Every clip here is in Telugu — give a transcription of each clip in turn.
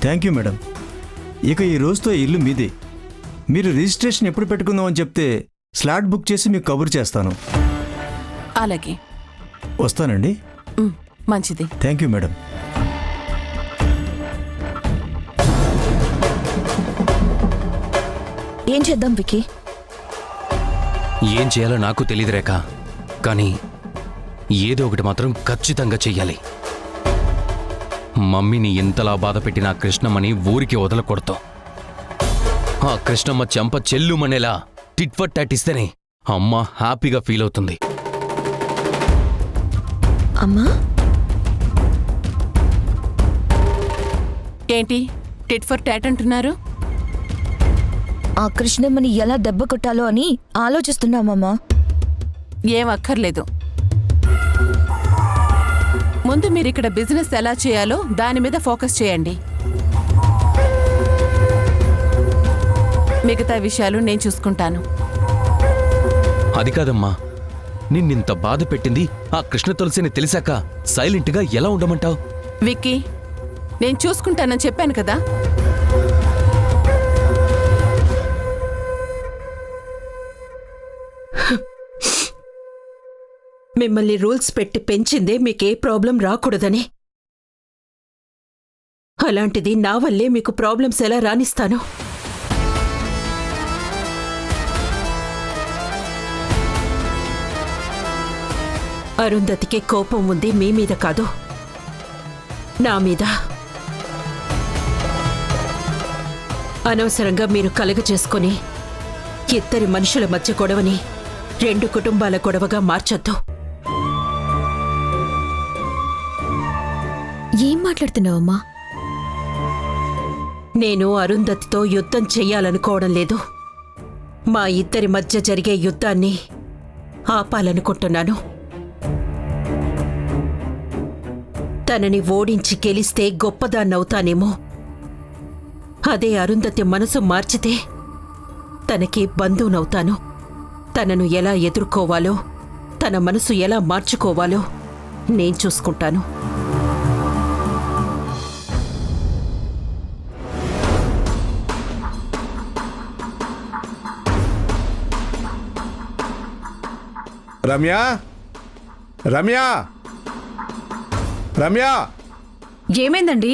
Thank you madam. ఇక ఈ రోజుతో ఈ ఇల్లు మీదే. మీరు రిజిస్ట్రేషన్ ఎప్పుడు పెట్టుకుందామని చెప్తే స్లాట్ బుక్ చేసి మీకు కబురు చేస్తాను. అలాగే. వస్తానండి. మంచిది. Thank you madam. ఏం చేద్దాం వికీ? ఏం చేయాలో నాకు తెలియదు రేఖ, కానీ ఏదో ఒకటి మాత్రం ఖచ్చితంగా చెయ్యాలి. మమ్మీని ఇంతలా బాధ పెట్టిన ఆ కృష్ణమ్మని ఊరికి వదలకూడతాం. ఆ కృష్ణమ్మ చెంప చెల్లుమనేలా టిట్ ఫర్ టాట్ ఇస్తేనే అమ్మ హ్యాపీగా ఫీల్ అవుతుంది. అమ్మా ఏంటి టిట్ ఫర్ టాట్ అంటున్నారు? ఆ కృష్ణమ్మని ఎలా దెబ్బ కొట్టాలో అని ఆలోచిస్తున్నామమ్మా. ఏం అక్కర్లేదు. ముందు మీరిక్కడ బిజినెస్ ఎలా చేయాలో దాని మీద ఫోకస్ చేయండి. మిగతా విషయాలు నేను చూసుకుంటాను. అది కాదమ్మా, నిన్నింత బాధ పెట్టింది ఆ కృష్ణ తులసిని తెలిసాక సైలెంట్గా ఎలా ఉండమంటావు? విక్కీ, నేను చూసుకుంటానని చెప్పాను కదా. మిమ్మల్ని రూల్స్ పెట్టి పెంచిందే మీకే ప్రాబ్లం రాకూడదని. అలాంటిది నా వల్లే మీకు ప్రాబ్లమ్స్ ఎలా రానిస్తాను? అరుంధతికి కోపం ఉంది మీ మీద కాదు, నా మీద. అనవసరంగా మీరు కలగచేసుకుని ఇద్దరి మనుషుల మధ్య గొడవని 2 కుటుంబాల గొడవగా మార్చొద్దు. ఏం మాట్లాడుతున్నావమ్మా? నేను అరుంధతితో యుద్ధం చెయ్యాలనుకోవడం లేదు. మా ఇద్దరి మధ్య జరిగే యుద్ధాన్ని ఆపాలనుకుంటున్నాను. తనని ఓడించి గెలిస్తే గొప్పదాన్నవుతానేమో. అదే అరుంధతి మనసు మార్చితే తనకి బంధువునవుతాను. తనను ఎలా ఎదుర్కోవాలో, తన మనసు ఎలా మార్చుకోవాలో నేను చూసుకుంటాను. రమ్య, రమ్య, రమ్య. ఏమైందండి?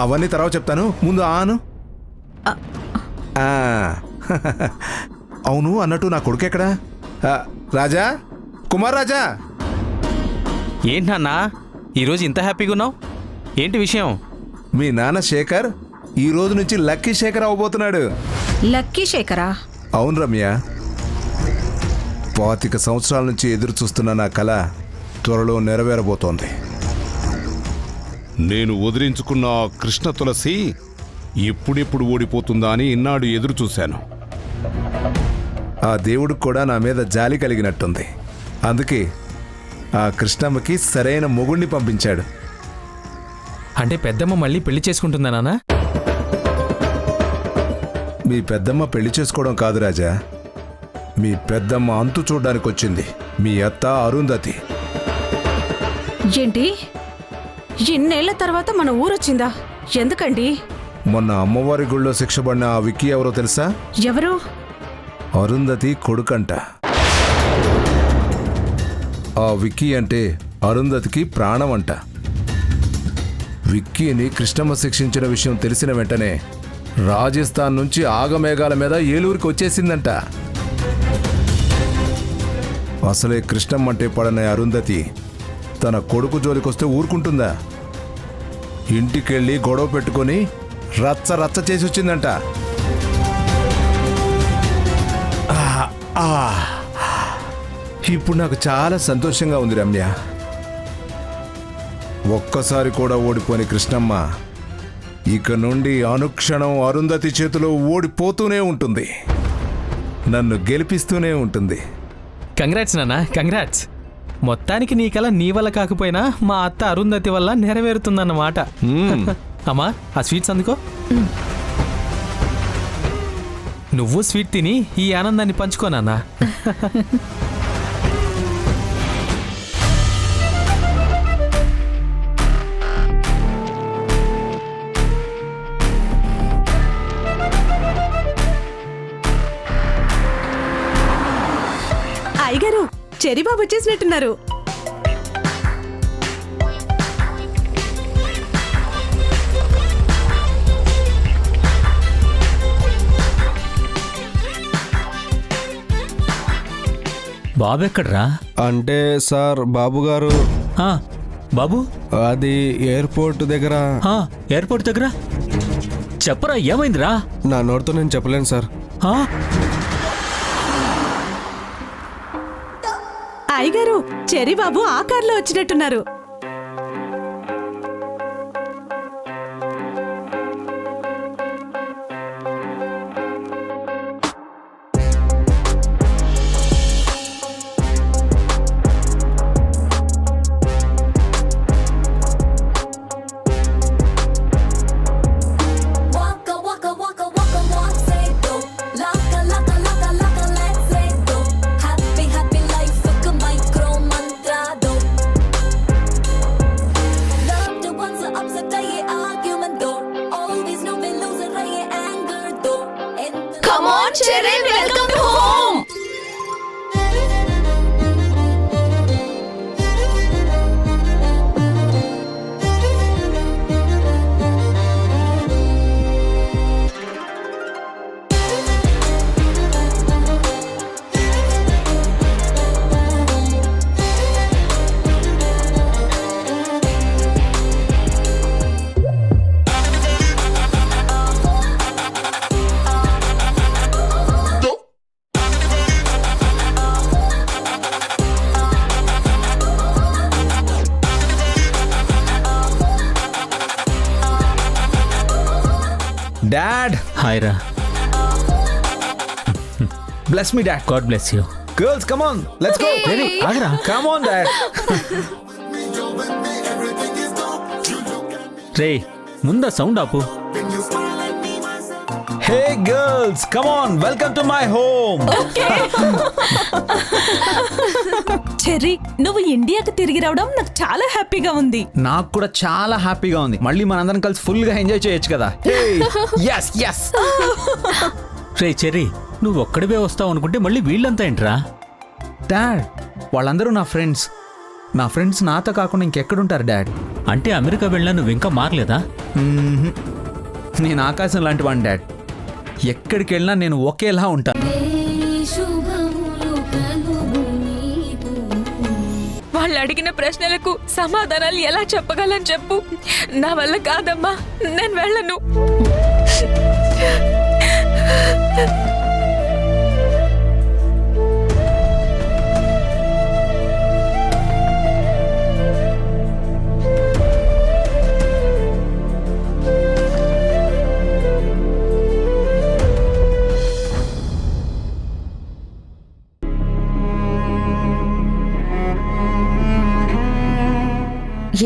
అవన్నీ తర్వాత చెప్తాను, ముందు ఆను. అవును, అన్నట్టు నా కొడుకు ఎక్కడా? రాజా, కుమార్ రాజా. ఏంటి నాన్నా ఈరోజు ఇంత హ్యాపీగా ఉన్నావు? ఏంటి విషయం? మీ నాన్న శేఖర్ ఈ రోజు నుంచి లక్కీ శేఖర్ అవ్వబోతున్నాడు. లక్కీ శేఖరా? అవును రమ్య, 25 సంవత్సరాల నుంచి ఎదురు చూస్తున్న నా కళ త్వరలో నెరవేరబోతోంది. నేను వదిలించుకున్న ఆ కృష్ణ తులసి ఎప్పుడెప్పుడు ఓడిపోతుందా అని ఇన్నాడు ఎదురు చూశాను. ఆ దేవుడికి కూడా నా మీద జాలి కలిగినట్టుంది. అందుకే ఆ కృష్ణమ్మకి సరైన మొగుణ్ణి పంపించాడు. అంటే పెద్దమ్మ మళ్ళీ పెళ్లి చేసుకుంటుందా నాన్న? మీ పెద్దమ్మ పెళ్లి చేసుకోవడం కాదు రాజా, మీ పెద్దమ్మ అంతు చూడ్డానికి వచ్చింది. మీ అత్త అరుంధతి. ఏంటి? ఇన్నేళ్ల తర్వాత మన ఊరొచ్చిందా? ఎందుకండి? మొన్న అమ్మవారి గుళ్ళో శిక్ష పడిన ఆ విక్కీ ఎవరో తెలుసా? ఎవరు? అరుంధతి కొడుకంట. ఆ విక్కీ అంటే అరుంధతికి ప్రాణం అంట. విక్కీని కృష్ణమ్మ శిక్షించిన విషయం తెలిసిన వెంటనే రాజస్థాన్ నుంచి ఆగమేఘాల మీద ఏలూరికి వచ్చేసిందంట. అసలే కృష్ణమ్మ అంటే పడని అరుంధతి తన కొడుకు జోలికొస్తే ఊరుకుంటుందా? ఇంటికెళ్ళి గొడవ పెట్టుకొని రచ్చ రచ్చ చేసి వచ్చిందంట. ఇప్పుడు నాకు చాలా సంతోషంగా ఉంది రమ్య. ఒక్కసారి కూడా ఓడిపోని కృష్ణమ్మ ఇక నుండి అనుక్షణం అరుంధతి చేతిలో ఓడిపోతూనే ఉంటుంది, నన్ను గెలిపిస్తూనే ఉంటుంది. కంగ్రాట్స్ నాన్న, కంగ్రాట్స్. మొత్తానికి నీ కల నీ వల్ల కాకపోయినా మా అత్త అరుంధతి వల్ల నెరవేరుతుందన్నమాట. అమ్మా, ఆ స్వీట్స్ అందుకో. నువ్వు స్వీట్ తిని ఈ ఆనందాన్ని పంచుకో నాన్న. అయ్యగారు చెరిబాబు వచ్చేసినట్టున్నారు. బాబెక్కడ్రా? అంటే సార్ బాబు గారు ఆ, బాబు అది ఎయిర్పోర్ట్ దగ్గర. ఆ, ఎయిర్పోర్ట్ దగ్గర చెప్పరా, ఏమైందిరా? నా నోటితో నేను చెప్పలేను సార్. ఆ, అయ్యగారు చెరిబాబు ఆ కార్లో వచ్చినట్టున్నారు. Waka waka waka waka walk say do. Laka laka laka laka let's say do. Happy happy life ఒక micro mantra do. Love the ones that upset day argument do. Always know we lose it right anger do. Come on Cherry, welcome home. Dad, hi రా. bless me dad. God bless you. Girls, come on, let's go. రేయ్, ఆగరా. Come on dad. రే, ముందా సౌండ్ ఆపు. Hey girls, come on, welcome to my home. Cherry, నువ్వు ఇండియాకి తిరిగి రావడం నాకు చాలా హ్యాపీగా ఉంది. నాకు కూడా చాలా హ్యాపీగా ఉంది. మళ్ళీ మనందరం కలిసి ఫుల్ గా ఎంజాయ్ చేయొచ్చు కదా. yes yes. రే చెర్రీ, నువ్వు ఒక్కడివే వస్తావు అనుకుంటే మళ్ళీ వీళ్ళంతా ఏంట్రా? డాడ్, వాళ్ళందరూ నా ఫ్రెండ్స్. నా ఫ్రెండ్స్ నాతో కాకుండా ఇంకెక్కడుంటారు డాడ్? అంటే అమెరికా వెళ్ళినా నువ్వు ఇంకా మారలేదా? నేను ఆకాశం లాంటి వాడిని డాడ్. ఎక్కడికి వెళ్ళినా నేను ఒకేలా ఉంటాను. వాళ్ళు అడిగిన ప్రశ్నలకు సమాధానాలు ఎలా చెప్పగలను చెప్పు. నా వల్ల కాదమ్మా, నేను వెళ్ళను.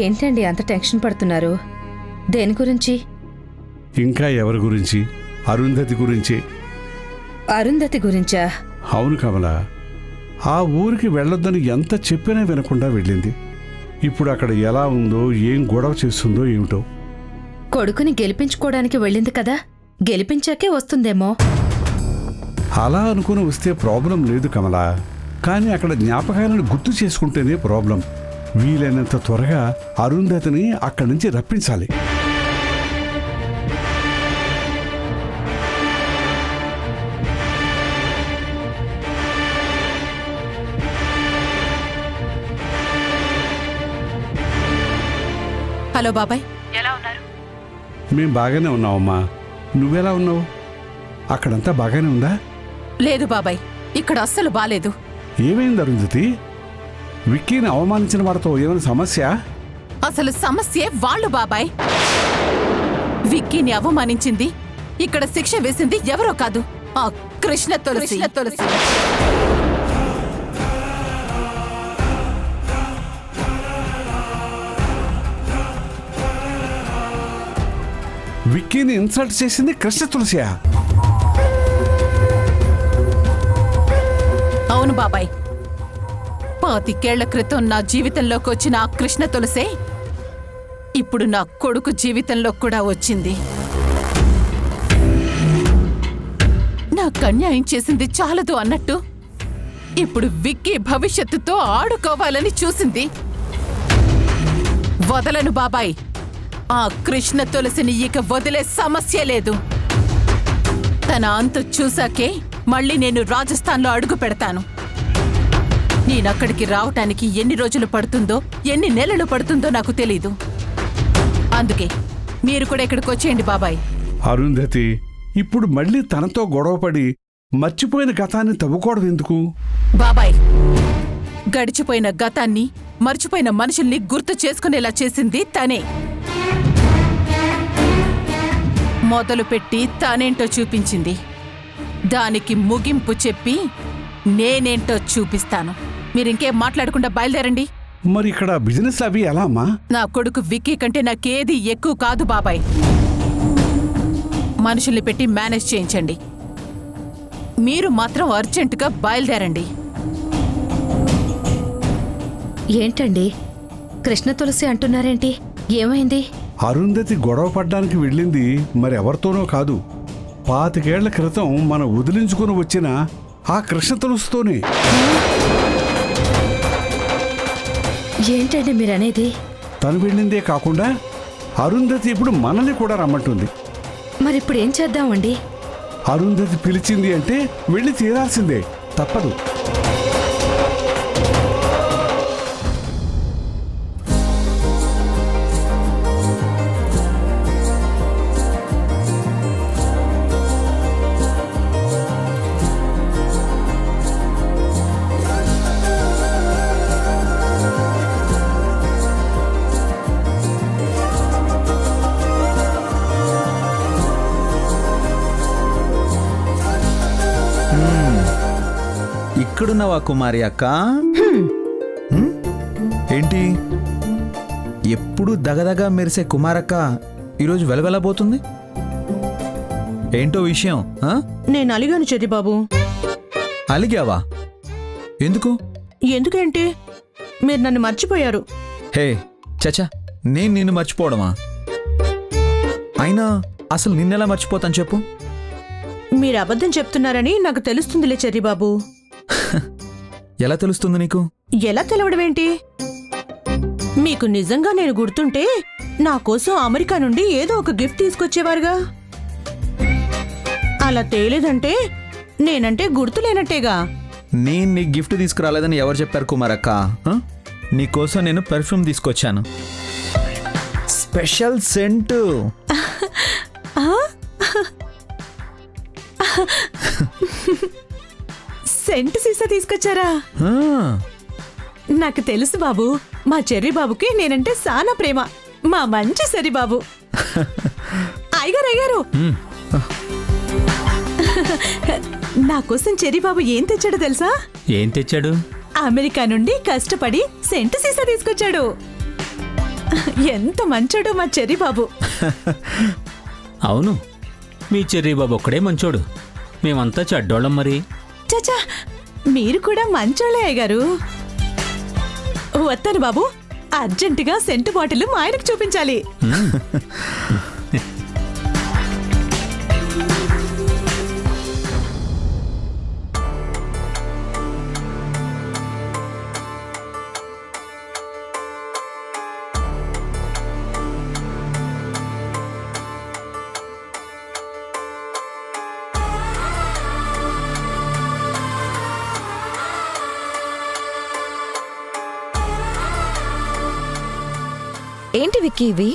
ఏంటండి అంత టెన్షన్ పడుతున్నారు? దేని గురించి? ఇంకా ఎవరి గురించి? అరుంధతి గురించే. అరుంధతి గురించా? అవును కమల, ఆ ఊరికి వెళ్ళొద్దని ఎంత చెప్పినా వినకుండా వెళ్ళింది. ఇప్పుడు అక్కడ ఎలా ఉందో, ఏం గొడవ చేస్తుందో ఏమిటో. కొడుకుని గెలిపించుకోవడానికి వెళ్ళింది కదా, గెలిపించాకే వస్తుందేమో. అలా అనుకుని వస్తే ప్రాబ్లం లేదు కమల, కానీ అక్కడ జ్ఞాపకాలను గుర్తు చేసుకుంటేనే ప్రాబ్లం. వీలైనంత త్వరగా అరుంధతిని అక్కడి నుంచి రప్పించాలి. హలో బాబాయ్, మేం బాగానే ఉన్నావమ్మా. నువ్వెలా ఉన్నావు? అక్కడంతా బాగానే ఉందా? లేదు బాబాయ్, ఇక్కడ అస్సలు బాలేదు. ఏమైంది అరుంధతి? విక్కీని అవమానించిన వాడితో ఏమైనా సమస్య? అసలు సమస్యే వాళ్ళు బాబాయ్. విక్కీని అవమానించింది, ఇక్కడ శిక్ష వేసింది ఎవరో కాదు, ఆ కృష్ణ తులసి. విక్కీని ఇన్సల్ట్ చేసింది కృష్ణ తులసియా? అవును బాబాయ్, 25 ఏళ్ల క్రితం నా జీవితంలోకి వచ్చిన ఆ కృష్ణ తులసే ఇప్పుడు నా కొడుకు జీవితంలో కూడా వచ్చింది. నాకు అన్యాయం చేసింది చాలదు అన్నట్టు ఇప్పుడు విక్కీ భవిష్యత్తుతో ఆడుకోవాలని చూసింది. వదలను బాబాయ్. ఆ కృష్ణ తులసిని ఇక వదిలే సమస్య లేదు. తన అంతు చూసాకే మళ్ళీ నేను రాజస్థాన్లో అడుగు పెడతాను. నేనక్కడికి రావటానికి ఎన్ని రోజులు పడుతుందో, ఎన్ని నెలలు పడుతుందో నాకు తెలీదు. అందుకే మీరు కూడా ఇక్కడికి వచ్చేయండి బాబాయ్. అరుంధతి ఇప్పుడు మళ్ళీ తనతో గొడవపడి మర్చిపోయిన గతాన్ని తవ్వుకోవడం ఎందుకు? బాబాయ్, గడిచిపోయిన గతాన్ని, మర్చిపోయిన మనుషుల్ని గుర్తు చేసుకునేలా చేసింది తనే. మొదలుపెట్టి తానేంటో చూపించింది. దానికి ముగింపు చెప్పి నేనేంటో చూపిస్తాను. మీరింకేం మాట్లాడకుండా బయలుదేరండి. మరి ఇక్కడ బిజినెస్ అవి ఎలా అమ్మా? నా కొడుకు విక్కీ కంటే నాకేది ఎక్కువ కాదు బాబాయ్. మనుషుల్ని పెట్టి మేనేజ్ చేయించండి. మీరు మాత్రం అర్జెంటుగా బయలుదేరండి. ఏంటండి కృష్ణ తులసి అంటున్నారేంటి? ఏమైంది? అరుంధతి గొడవ పడ్డానికి వెళ్ళింది మరెవరితోనో కాదు, 25 ఏళ్ల క్రితం మనం వదిలించుకుని వచ్చిన ఆ కృష్ణ తులసితోనే. ఏంటండి మీరనేది? తను వెళ్ళిందే కాకుండా అరుంధతి ఇప్పుడు మనల్ని కూడా రమ్మంటుంది. మరిప్పుడు ఏం చేద్దామండి? అరుంధతి పిలిచింది అంటే వెళ్ళి తీరాల్సిందే, తప్పదు. ఇక్కడున్నావా కుమారి అక్క? ఏంటి ఎప్పుడు దగదగా మెరిసే కుమారక్క ఈరోజు వెలవెలబోతుంది? ఏంటో విషయం? నేను అలిగాను చెర్రిబాబు. అలిగావా? ఎందుకు? ఎందుకేంటి? మీరు నన్ను మర్చిపోయారు. హే చచా, నేను నిన్ను మర్చిపోవడమా? అయినా అసలు నిన్నెలా మర్చిపోతాను చెప్పు? మీరు అబద్ధం చెప్తున్నారని నాకు తెలుస్తుందిలే చెర్రిబాబు. ఎలా తెలుస్తుంది నీకు? ఎలా తెలవడమేంటి? మీకు నిజంగా నేను గుర్తుంటే నా కోసం అమెరికా నుండి ఏదో ఒక గిఫ్ట్ తీసుకొచ్చేవారుగా. అలా తేలేదంటే నేనంటే గుర్తులేనట్టేగా. నేను నీ గిఫ్ట్ తీసుకురాలేదని ఎవరు చెప్పారు కుమారక్క? నీకోసం నేను పెర్ఫ్యూమ్ తీసుకొచ్చాను, స్పెషల్ సెంటు. సెంటు సీసా తీసుకొచ్చారా? నాకు తెలుసు బాబు, మా చెర్రి బాబుకి నేనంటే సానా ప్రేమ. మా మంచి సరి బాబు. అయ్యగారు అయ్యారు, నా కోసం చెర్రి బాబు ఏం తెచ్చాడో తెలుసా? ఏం తెచ్చాడు? అమెరికా నుండి కష్టపడి సెంటు సీసా తీసుకొచ్చాడు. ఎంత మంచోడు మా చెర్రి బాబు. అవును, మీ చెర్రీ బాబు ఒక్కడే మంచోడు, మేమంతా చెడ్డోళ్ళం. మరి చచా, మీరు కూడా మంచోళ్ళే అయ్యగారు. వస్తాను బాబు, అర్జెంటుగా సెంటు బాటిల్ మా ఆయనకు చూపించాలి. ఏంటి విక్కీ ఇవి?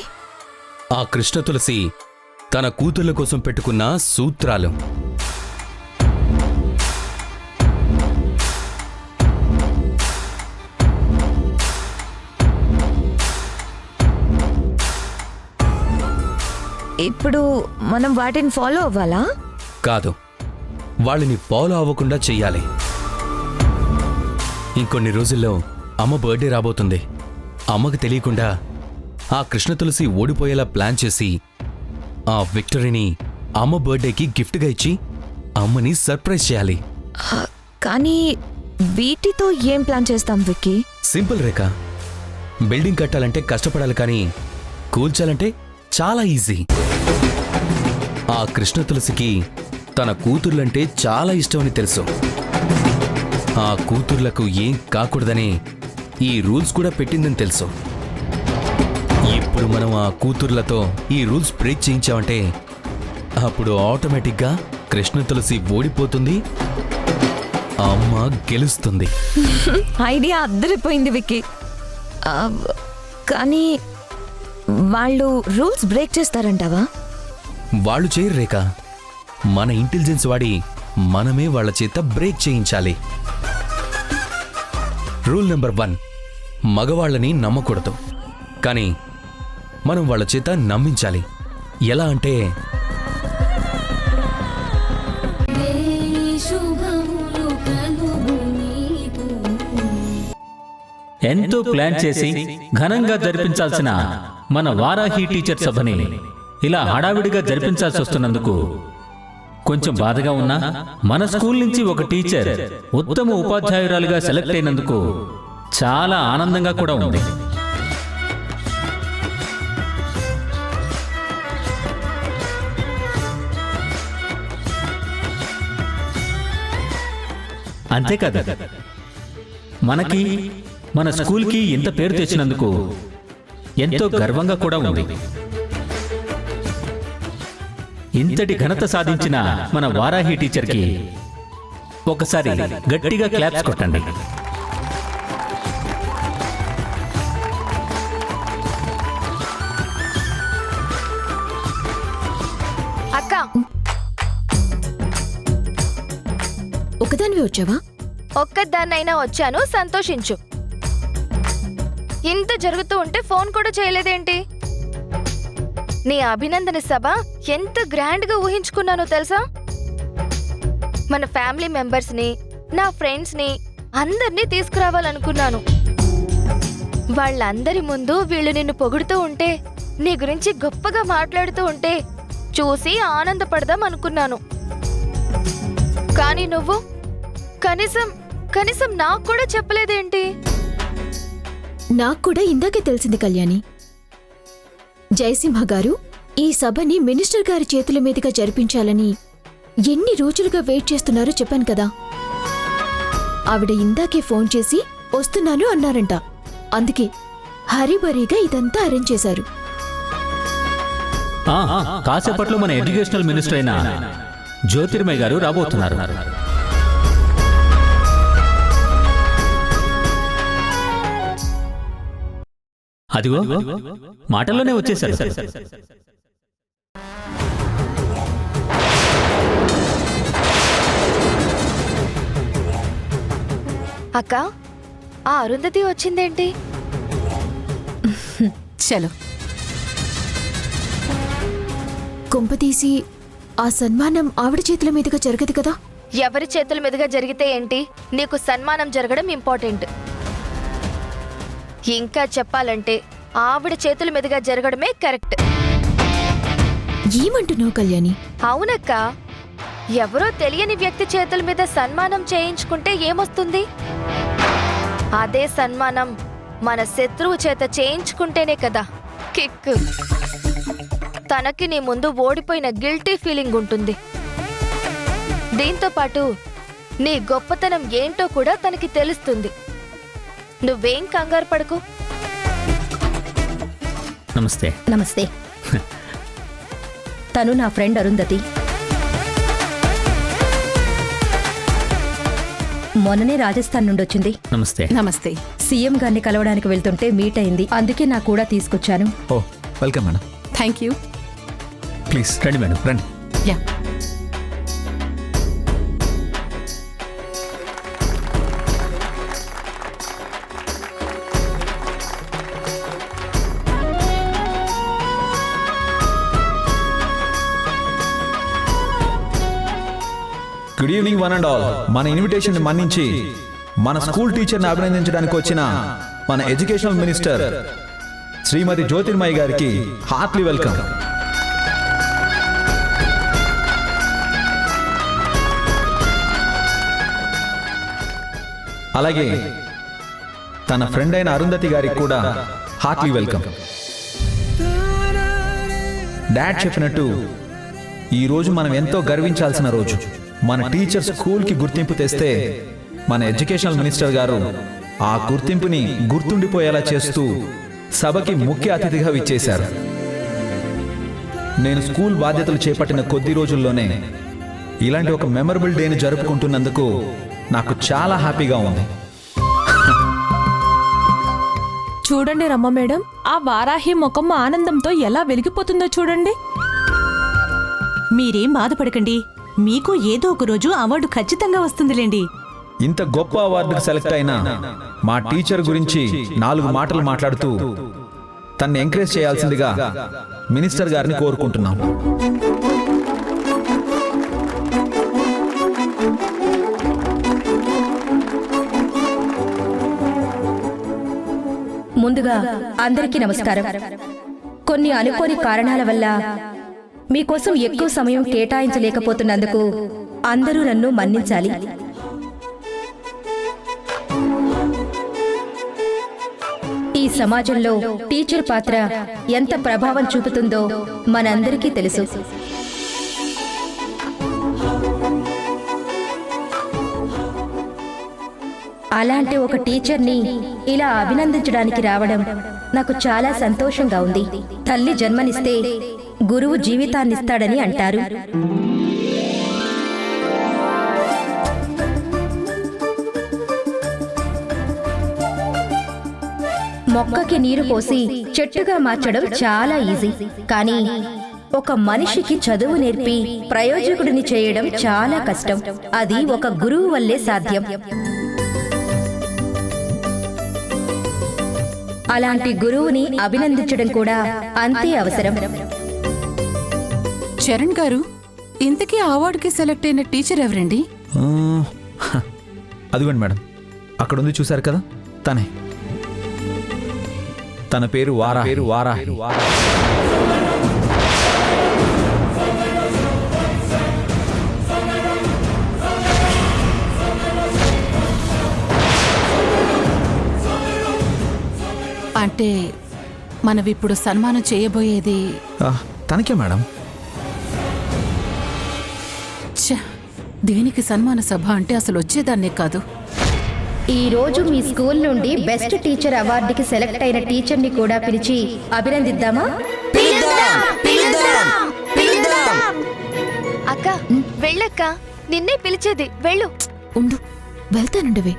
ఆ కృష్ణ తులసి తన కూతుర్ల కోసం పెట్టుకున్న సూత్రాలు. ఇప్పుడు మనం వాటిని ఫాలో అవ్వాలా? కాదు, వాళ్ళని ఫాలో అవ్వకుండా చెయ్యాలి. ఇంకొన్ని రోజుల్లో అమ్మ బర్త్డే రాబోతుంది. అమ్మకు తెలియకుండా ఆ కృష్ణ తులసి ఓడిపోయేలా ప్లాన్ చేసి ఆ విక్టరీని అమ్మ బర్త్డేకి గిఫ్ట్గా ఇచ్చి అమ్మని సర్ప్రైజ్ చేయాలి. కానీ వీటితో ఏం ప్లాన్ చేస్తాం విక్కీ? సింపుల్ రేఖ. బిల్డింగ్ కట్టాలంటే కష్టపడాలి, కానీ కూల్చాలంటే చాలా ఈజీ. ఆ కృష్ణ తులసికి తన కూతుర్లంటే చాలా ఇష్టమని తెలుసు. ఆ కూతుర్లకు ఏం కాకూడదని ఈ రూల్స్ కూడా పెట్టిందని తెలుసు. ఇప్పుడు మనం ఆ కూతుర్లతో ఈ రూల్స్ బ్రేక్ చేయించామంటే అప్పుడు ఆటోమేటిక్గా కృష్ణ తులసి ఓడిపోతుంది, అమ్మ గెలుస్తుంది. ఐడియా అద్దరిపోయింది విక్కీ. కానీ వాళ్ళు రూల్స్ బ్రేక్ చేస్తారంటావా? వాళ్ళు చేయరు రేఖ. మన ఇంటెలిజెన్స్ వాడి మనమే వాళ్ళ చేత బ్రేక్ చేయించాలి. రూల్ నెంబర్ 1, మగవాళ్ళని నమ్మకూడదు, కానీ మనం వాళ్ళ చేత నమ్మించాలి. ఎలా అంటే ఎంతో ప్లాన్ చేసి ఘనంగా జరిపించాల్సిన మన వారాహి టీచర్ సభని ఇలా హడావిడిగా జరిపించాల్సి వస్తున్నందుకు కొంచెం బాధగా ఉన్నా, మన స్కూల్ నుంచి ఒక టీచర్ ఉత్తమ ఉపాధ్యాయురాలుగా సెలెక్ట్ అయినందుకు చాలా ఆనందంగా కూడా ఉంది. అంతేకాదు, మనకి మన స్కూల్కి ఇంత పేరు తెచ్చినందుకు ఎంతో గర్వంగా కూడా ఉంది. ఇంతటి ఘనత సాధించిన మన వారాహి టీచర్కి ఒకసారి గట్టిగా క్లాప్స్ కొట్టండి. అక్క, ఒకదానివి వచ్చావా? ఒక్కదాన్నైనా వచ్చాను, సంతోషించు. ఇంత జరుగుతూ ఉంటే ఫోన్ కూడా చేయలేదేంటి? నీ అభినందన సభ ఎంత గ్రాండ్ గా ఊహించుకున్నానో తెలుసా? మన ఫ్యామిలీ మెంబర్స్ ని, నా ఫ్రెండ్స్ ని అందరినీ తీసుకురావాలనుకున్నాను. వాళ్ళందరి ముందు వీళ్ళు నిన్ను పొగుడుతూ ఉంటే, నీ గురించి గొప్పగా మాట్లాడుతూ ఉంటే చూసి ఆనందపడదాం అనుకున్నాను. కానీ నువ్వు కనీసం నాకు కూడా చెప్పలేదేంటి? నాకు కూడా ఇందాకే తెలిసింది కళ్యాణి. జయసింహ గారు ఈ సభని మినిస్టర్ గారి చేతుల మీదుగా జరిపించాలని ఎన్ని రోజులుగా వెయిట్ చేస్తున్నారో చెప్పాను కదా. ఆవిడ ఇందాకే ఫోన్ చేసి వస్తున్నాను అన్నారంట. అందుకే హరిబరీగా ఇదంతా అరేంజ్ చేశారు. కాసేపట్లో మన ఎడ్యుకేషనల్ మినిస్టర్ అయిన జ్యోతిర్మయ్ గారు రాబోతున్నారు. అదిగో మాటల్లోనే వచ్చేశారు. అక్క, ఆ అరుంధతి వచ్చిందేంటి? చలో. కొంపతీసి ఆ సన్మానం ఆవిడ చేతుల మీదుగా జరగదు కదా? ఎవరి చేతుల మీదుగా జరిగితే ఏంటి, నీకు సన్మానం జరగడం ఇంపార్టెంట్. ఇంకా చెప్పాలంటే ఆవిడ చేతుల మీదుగా జరగడమే కరెక్ట్. ఏమంటున్నావు కళ్యాణి? అవునక్క, ఎవరో తెలియని వ్యక్తి చేతుల మీద సన్మానం చేయించుకుంటే ఏమొస్తుంది? అదే సన్మానం మన శత్రువు చేత చేయించుకుంటేనే కదా కిక్. తనకి నీ ముందు ఓడిపోయిన గిల్టీ ఫీలింగ్ ఉంటుంది. దీంతో పాటు నీ గొప్పతనం ఏంటో కూడా తనకి తెలుస్తుంది. నువ్వేం కంగారు పడకు. నమస్తే. నమస్తే. తను నా ఫ్రెండ్ అరుంధతి. మొన్ననే రాజస్థాన్ నుండి వచ్చింది. నమస్తే. నమస్తే. సీఎం గారిని కలవడానికి వెళ్తుంటే మీట్ అయింది, అందుకే నా కూడా తీసుకొచ్చాను. ఓ welcome madam. Thank you. Please రండి మేడం, రండి. Yeah. Good evening one and all. మన ఇన్విటేషన్ మన్నించి మన స్కూల్ టీచర్ని అభినందించడానికి వచ్చిన మన ఎడ్యుకేషనల్ మినిస్టర్ శ్రీమతి జ్యోతిర్మయి గారికి హార్ట్లీ వెల్కమ్. అలాగే తన ఫ్రెండ్ అయిన అరుంధతి గారికి కూడా హార్ట్లీ వెల్కమ్. డాడ్ చెప్పినట్టు ఈరోజు మనం ఎంతో గర్వించాల్సిన రోజు. మన టీచర్ స్కూల్కి గుర్తింపు తెస్తే మన ఎడ్యుకేషనల్ మినిస్టర్ గారు ఆ గుర్తింపుని గుర్తుండిపోయేలా చేస్తూ సభకి ముఖ్య అతిథిగా విచ్చేశారు. నేను స్కూల్ బాధ్యతలు చేపట్టిన కొద్ది రోజుల్లోనే ఇలాంటి ఒక మెమరబుల్ డేని జరుపుకుంటున్నందుకు నాకు చాలా హ్యాపీగా ఉంది. చూడండి రమ్మ మేడం, ఆ వారాహి ముఖం ఆనందంతో ఎలా వెలిగిపోతుందో చూడండి. మీరేం బాధపడకండి, మీకు ఏదో ఒక రోజు అవార్డు ఖచ్చితంగా వస్తుందిలేండి. ఇంత గొప్ప అవార్డుకు సెలెక్ట్ అయిన మా టీచర్ గురించి 4 మాటలు మాట్లాడుతూ తన్ని ఎంకరేజ్ చేయాల్సిందిగా మినిస్టర్ గారిని కోరుకుంటున్నాం. ముందుగా అందరికీ నమస్కారం. కొన్ని అనుకోని కారణాల వల్ల మీకోసం ఎక్కువ సమయం కేటాయించలేకపోతున్నందుకు అందరూ నన్ను మన్నించాలి. ఈ సమాజంలో టీచర్ పాత్ర ఎంత ప్రభావం చూపుతుందో మనందరికీ తెలుసు. అలాంటి ఒక టీచర్ని ఇలా అభినందించడానికి రావడం నాకు చాలా సంతోషంగా ఉంది. తల్లి జన్మనిస్తే గురువు జీవితాన్నిస్తాడని అంటారు. మొక్కకి నీరు పోసి చెట్టుగా మార్చడం చాలా ఈజీ. కానీ ఒక మనిషికి చదువు నేర్పి ప్రయోజకుడిని చేయడం చాలా కష్టం. అది ఒక గురువు వల్లే సాధ్యం. అలాంటి గురువుని అభినందించడం కూడా అంతే అవసరం. చరణ్ గారు, ఇంతకీ అవార్డుకి సెలెక్ట్ అయిన టీచర్ ఎవరండి? అదిగోండి మేడం, అక్కడ ఉంది చూశారు కదా, తనే. తన పేరు వారాహి. అంటే మనవిప్పుడు సన్మానం చేయబోయేది తనకే మేడం. దీనికి సన్మాన సభ అంటే అసలు వచ్చేదాన్నే కాదు. ఈ రోజు మీ స్కూల్ నుండి బెస్ట్ టీచర్ అవార్డుకి సెలెక్ట్ అయిన టీచర్ని కూడా పిలిచి అభినందిద్దామా? అక్క వెళ్ళక్క, నిన్నే పిలిచేది, వెళ్ళు. ఉండు, వెళ్తానుండవే.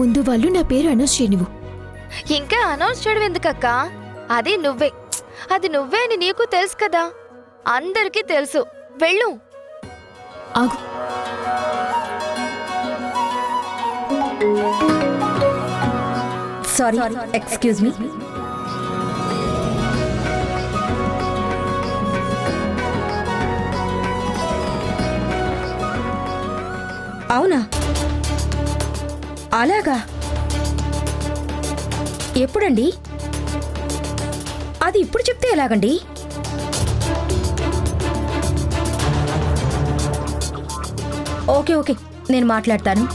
ముందు వాళ్ళు నా పేరు అనౌన్స్ చేయనివ్వు. ఇంకా అనౌన్స్ చేయడం ఎందుకక్క? అది నువ్వే అని నీకు తెలుసు కదా, అందరికీ తెలుసు. వెళ్ళు. ఆగు. Sorry, excuse me. అవునా? అలాగా? ఎప్పుడండి? అది ఇప్పుడు చెప్తే ఎలాగండి? ఓకే, నేను మాట్లాడతాను.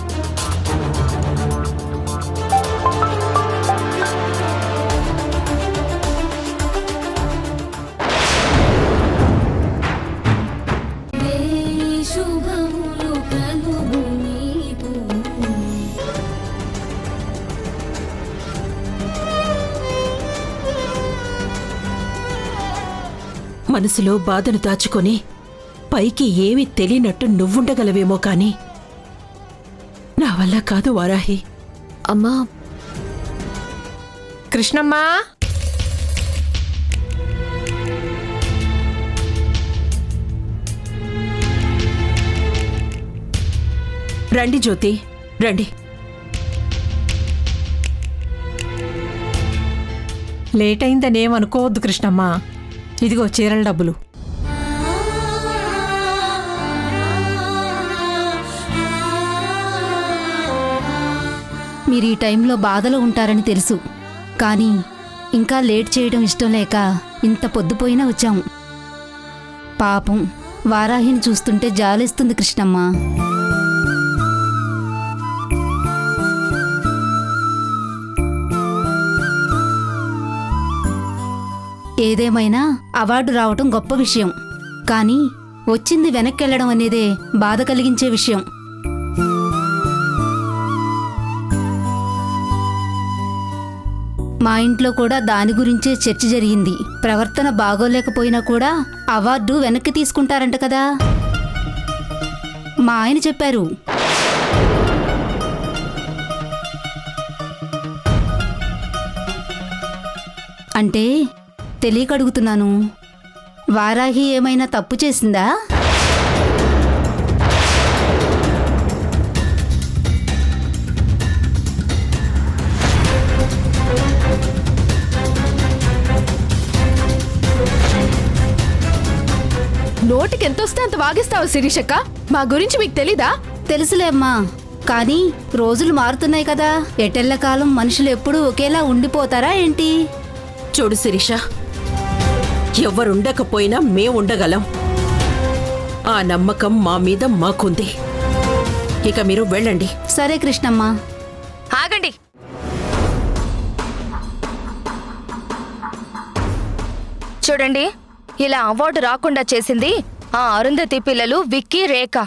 మనసులో బాధను దాచుకొని పైకి ఏమీ తెలియనట్టు నువ్వుండగలవేమో కాని నా వల్ల కాదు వారాహి. అమ్మా. కృష్ణమ్మా, రండి జ్యోతి, రండి. లేట్ అయిందనేమనుకోవద్దు కృష్ణమ్మా. ఇదిగో చీరల డబ్బులు. మీరు ఈ టైంలో బాధలో ఉంటారని తెలుసు, కానీ ఇంకా లేట్ చేయడం ఇష్టం లేక ఇంత పొద్దుపోయినా వచ్చాము. పాపం వారాహిని చూస్తుంటే జాలేస్తుంది కృష్ణమ్మ. ఏదేమైనా అవార్డు రావటం గొప్ప విషయం, కానీ వచ్చింది వెనక్కెళ్లడం అనేదే బాధ కలిగించే విషయం. మా ఇంట్లో కూడా దాని గురించే చర్చ జరిగింది. ప్రవర్తన బాగోలేకపోయినా కూడా అవార్డు వెనక్కి తీసుకుంటారంట కదా. మా ఆయన చెప్పారు. అంటే తెలియక అడుగుతున్నాను, వారాహి ఏమైనా తప్పు చేసిందా? నోటికి ఎంతొస్తే అంత వాగిస్తావు శిరీషక్క. మా గురించి మీకు తెలీదా? తెలుసులే అమ్మా, కానీ రోజులు మారుతున్నాయి కదా. ఎటెళ్ల కాలం మనుషులు ఎప్పుడూ ఒకేలా ఉండిపోతారా ఏంటి? చూడు శిరీష, ఎవరుండకపోయినా మేముండగలం. ఆ నమ్మకం మా మీద మాకుంది. ఇక మీరు వెళ్ళండి. సరే కృష్ణమ్మ. ఆగండి. చూడండి, ఇలా అవార్డు రాకుండా చేసింది ఆ అరుంధతి పిల్లలు విక్కీ, రేఖ.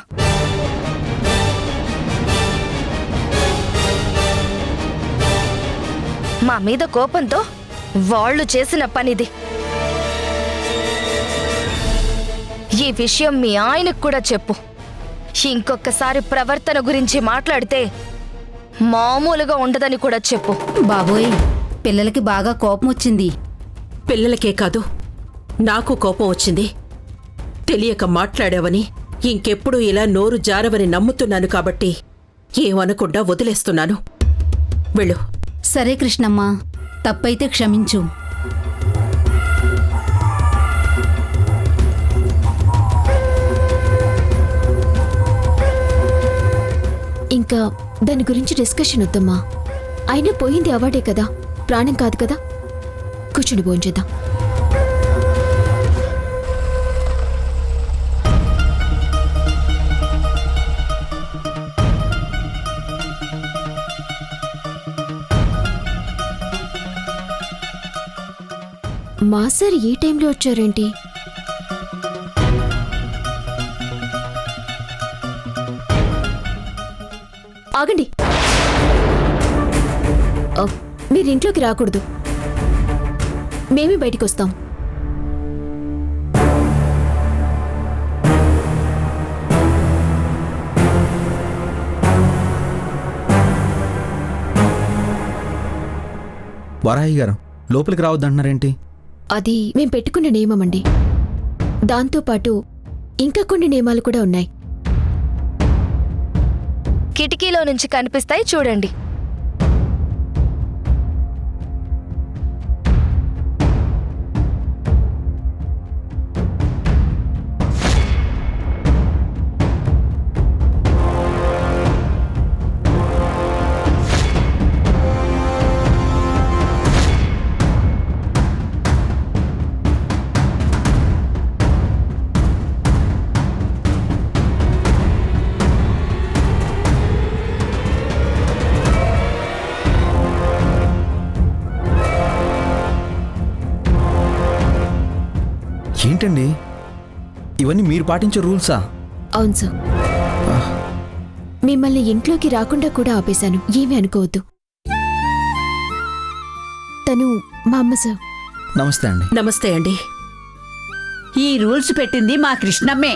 మా మీద కోపంతో వాళ్ళు చేసిన పనిది. ఈ విషయం మీ ఆయనకు కూడా చెప్పు. ఇంకొకసారి ప్రవర్తన గురించి మాట్లాడితే మామూలుగా ఉండదని కూడా చెప్పు. బాబోయ్, పిల్లలకి బాగా కోపం వచ్చింది. పిల్లలకే కాదు, నాకు కోపం వచ్చింది. తెలియక మాట్లాడావని, ఇంకెప్పుడు ఇలా నోరు జారవని నమ్ముతున్నాను కాబట్టి ఏమనకుండా వదిలేస్తున్నాను. వెళ్ళు. సరే కృష్ణమ్మ, తప్పైతే క్షమించు. ఇంకా దాని గురించి డిస్కషన్ వద్దమ్మా. అయినా పోయింది అవార్డే కదా, ప్రాణం కాదు కదా. కూర్చుని భోంచేద్దాం. మా సార్ ఈ టైంలో వచ్చారేంటి? ఆగండి, మీరు ఇంట్లోకి రాకూడదు. మేమే బయటికి వస్తాం. వారాహి గారు, లోపలికి రావద్దంటున్నారేంటి? అది మేం పెట్టుకున్న నియమం అండి. దాంతోపాటు ఇంకా కొన్ని నియమాలు కూడా ఉన్నాయి. కిటికీలో నుంచి కనిపిస్తాయి, చూడండి. ఏంటండి ఇవన్నీ మీరు పాటించే రూల్సా? అవును సార్. మిమ్మల్ని ఇంట్లోకి రాకుండా కూడా ఆపేశాను, ఏమీ అనుకోవద్దు. తను మా అమ్మ సార్. నమస్తే అండి. నమస్తే అండి. ఈ రూల్స్ పెట్టింది మా కృష్ణమ్మే.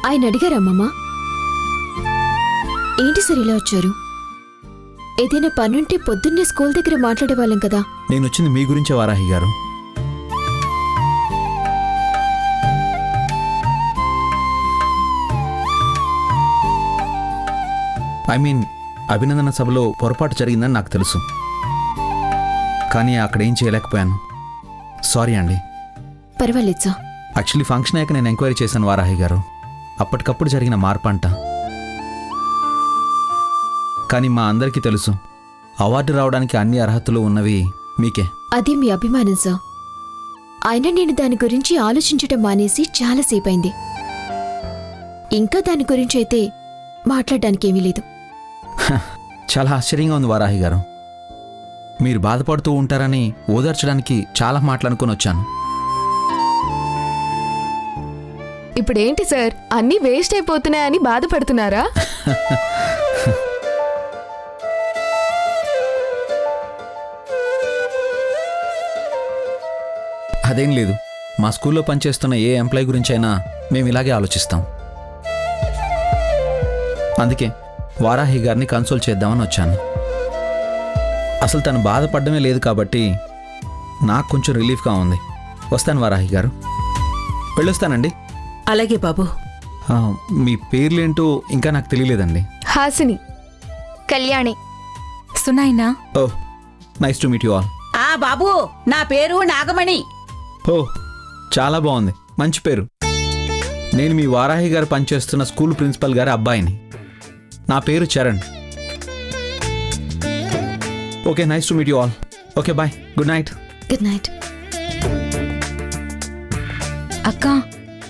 ఆయన అడిగారమ్మమ్మా. ఏంటి సార్ ఇలా వచ్చారు? ఏదైనా పనుంటే పొద్దున్నే స్కూల్ దగ్గర మాట్లాడేవాళ్ళం కదా. నేను వచ్చింది మీ గురించే వారాహి గారు. అభినందన సభలో పొరపాటు జరిగిందని నాకు తెలుసు, కానీ అక్కడ ఏం చేయలేకపోయాను. సారీ అండి. పర్వాలేదు సార్. యాక్చువల్లీ ఫంక్షన్ అయ్యాక నేను ఎంక్వైరీ చేశాను వారాహి గారు. అప్పటికప్పుడు జరిగిన మార్పు అంట. కానీ మా అందరికీ తెలుసు, అవార్డు రావడానికి అన్ని అర్హతలు ఉన్నవి మీకే. అది మీ అభిమానం సార్. అయినా నేను దాని గురించి ఆలోచించటం మానేసి చాలాసేపు అయింది. ఇంకా దాని గురించి అయితే మాట్లాడడానికి ఏమీ లేదు. చాలా ఆశ్చర్యంగా ఉంది వారాహి గారు. మీరు బాధపడుతూ ఉంటారని ఓదార్చడానికి చాలా మాట్లాడుకొని వచ్చాను. ఇప్పుడేంటి సార్, అన్నీ వేస్ట్ అయిపోతున్నాయని బాధపడుతున్నారా? అదేం లేదు, మా స్కూల్లో పనిచేస్తున్న ఏ ఎంప్లాయీ గురించి అయినా మేము ఇలాగే ఆలోచిస్తాం. అందుకే వారాహి గారిని కన్సోల్ చేద్దామని వచ్చాను. అసలు తను బాధపడమే లేదు కాబట్టి నాకు కొంచెం రిలీఫ్గా ఉంది. వస్తాను వారాహి గారు, వెళ్ళొస్తానండి. అలాగే బాబు. మీ పేర్లేంటో ఇంకా నాకు తెలియలేదండి. హాసిని, కళ్యాణి, సునైనా. ఓ, nice to meet you all. ఆ బాబు, నా పేరు నాగమణి. ఓ, చాలా బాగుంది, మంచి పేరు. నేను మీ వారాహి గారు పనిచేస్తున్న స్కూల్ ప్రిన్సిపల్ గారి అబ్బాయిని. నా పేరు Charan. Okay, nice to meet you all. Okay, bye, good night. Good night. అక్క,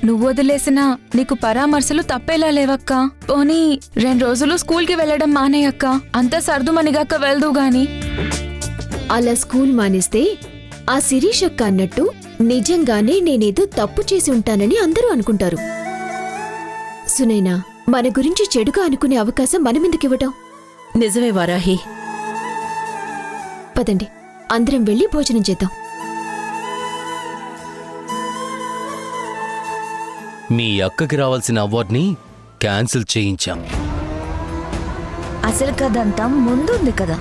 నువ్వు వదిలేసిన నీకు పరామర్శలు తప్పేలా లేవక్క. పోనీ 2 రోజులు స్కూల్కి వెళ్ళడం మానేయక్క, అంతా సర్దుమనిగాక వెళ్దు గాని. అలా స్కూల్ మానేస్తే ఆ శిరీష్ అక్క అన్నట్టు నిజంగానే నేనేదో తప్పు చేసి ఉంటానని అందరూ అనుకుంటారు. సునైనా, మన గురించి చెడుగా అనుకునే అవకాశం మనమెందుకివ్వటం? నిజమే వారాహి. పదండి, అందరం వెళ్ళి భోజనం చేద్దాం. మీ అక్కకి రావాల్సిన అవార్డుని క్యాన్సిల్ చేయించాం. అసలు కదంతా ముందుంది కదా.